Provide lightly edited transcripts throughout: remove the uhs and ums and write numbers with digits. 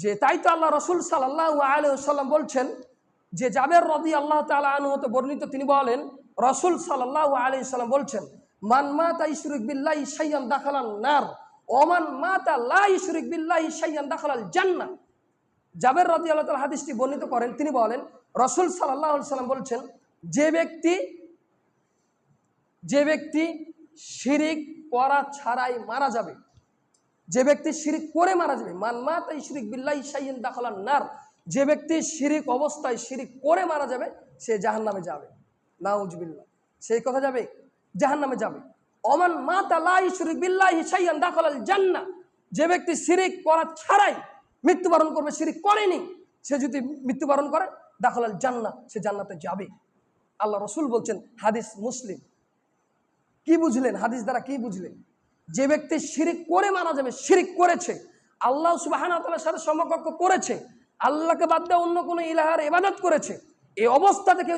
যে তাই তো আল্লাহ রসুল সাল্লাল্লাহু আলাইহি ওয়াসাল্লাম বলছেন যে জাবের রাদিয়াল্লাহু তাআলা আনহু হতে বর্ণিত, তিনি বলেন রসুল সাল্লাল্লাহু আলাইহি ওয়াসাল্লাম বলছেন মান মাতা ইশরিক বিল্লাহি শাইয়ান দাখালান নার ওয়া মান মাতা লা ইশরিক বিল্লাহি শাইয়ান দাখালাল জান্নাহ। জাবের রাদিয়াল্লাহু তাআলা হাদিসটি বর্ণিত করেন, তিনি বলেন রসুল সাল্লাল্লাহু আলাইহি ওয়াসাল্লাম বলছেন যে ব্যক্তি শিরিক করা ছাড়াই মারা যাবে, যে ব্যক্তি শিরিক করে মারা যাবে, মান মাতা ইশরিক বিল্লাহি শাইয়ান দাখালান নার, যে ব্যক্তি শিরিক অবস্থায় শিরিক করে মারা যাবে সে জাহান্নামে যাবে। নাউজুবিল্লাহ, সেই কথা যাবে, জাহান্নামে যাবে। ওমান মাতা লা ইশরিক বিল্লাহি শাইয়ান দাখালাল জান্নাহ, যে ব্যক্তি শিরিক করা ছাড়াই মৃত্যুবরণ করবে, শিরিক করেনি, সে যদি মৃত্যুবরণ করে দাখালাল জান্নাহ, সে জান্নাতে যাবে। আল্লাহ রসুল বলছেন, হাদিস মুসলিম। কি বুঝলেন? হাদিস দ্বারা কি বুঝলেন? যে ব্যক্তি শিরিক করে মারা যাবে, শিরিক করেছে, আল্লাহ সুবহানাহু ওয়া তাআলার সাথে সমকক্ষ করেছে, আল্লাহকে বাদ দিয়ে অন্য কোনো ইলাহার ইবাদত করেছে, এই অবস্থা থেকে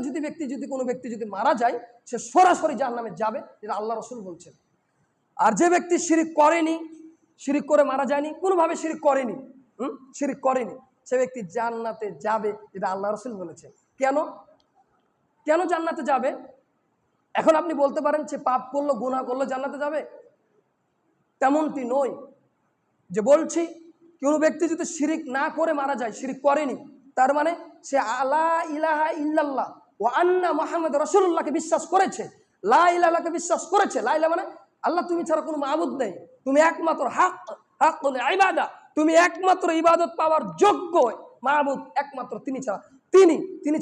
কোনো ব্যক্তি যদি মারা যায় সে সরাসরি জাহান্নামে যাবে, এটা আল্লাহ রসুল বলছেন। আর যে ব্যক্তি শিরিক করেনি, শিরিক করে মারা যায়নি, কোনোভাবে শিরিক করেনি, শিরিক করেনি, সে ব্যক্তি জান্নাতে যাবে, এটা আল্লাহ রসুল বলেছেন। কেন জান্নাতে যাবে? এখন আপনি বলতে পারেন যে পাপ করলো, গুনাহ করলো জান্নাতে যাবে, তেমনটি নয়। যে বলছি কোনো ব্যক্তি যদি শিরিক না করে মারা যায়, শিরিক করেনি, তার মানে সে লা ইলাহা ইল্লাল্লাহ ওয়া আন্না মুহাম্মাদুর রাসূলুল্লাহকে বিশ্বাস করেছে, লা ইলাহাকে বিশ্বাস করেছে। লা ইলাহা মানে আল্লাহ তুমি ছাড়া কোনো মাবুদ নেই, তুমি একমাত্র হাক্কুল ইবাদা, তুমি একমাত্র ইবাদত পাওয়ার যোগ্য মাবুদ একমাত্র তিনি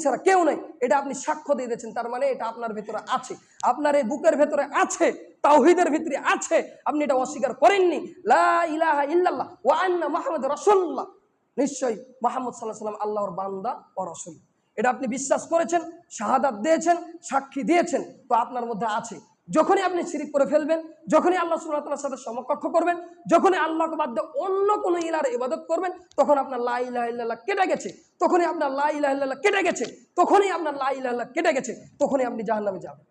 ছাড়া কেউ নেই, এটা আপনি সাক্ষ্য দিয়ে দিয়েছেন। তার মানে এটা আপনার ভেতরে আছে, আপনার এই বুকের ভেতরে আছে, তাওহীদের ভিতরে আছে, আপনি এটা অস্বীকার করেননি। লা ইলাহা ইল্লাল্লাহ ওয়া আন্না মুহাম্মাদুর রাসূলুল্লাহ, নিশ্চয়ই মুহাম্মদ সাল্লাল্লাহু আলাইহি ওয়াসাল্লাম আল্লাহর বান্দা ও রাসূল, এটা আপনি বিশ্বাস করেছেন, শাহাদাত দিয়েছেন, সাক্ষী দিয়েছেন, তো আপনার মধ্যে আছে। যখনই আপনি শিরিক করে ফেলবেন, যখনই আল্লাহ সুবহানাহু ওয়া তাআলার সাথে সমকক্ষ করবেন, যখনই আল্লাহকে বাদ দিয়ে অন্য কোনো ইলাহর ইবাদত করবেন, তখন আপনার লা ইলাহা ইল্লাল্লাহ কেটে গেছে, তখনই আপনার লা ইলাহা ইল্লাল্লাহ কেটে গেছে, তখনই আপনার লা ইলাহা ইল্লাল্লাহ কেটে গেছে, তখনই আপনি জাহান্নামে যাবেন।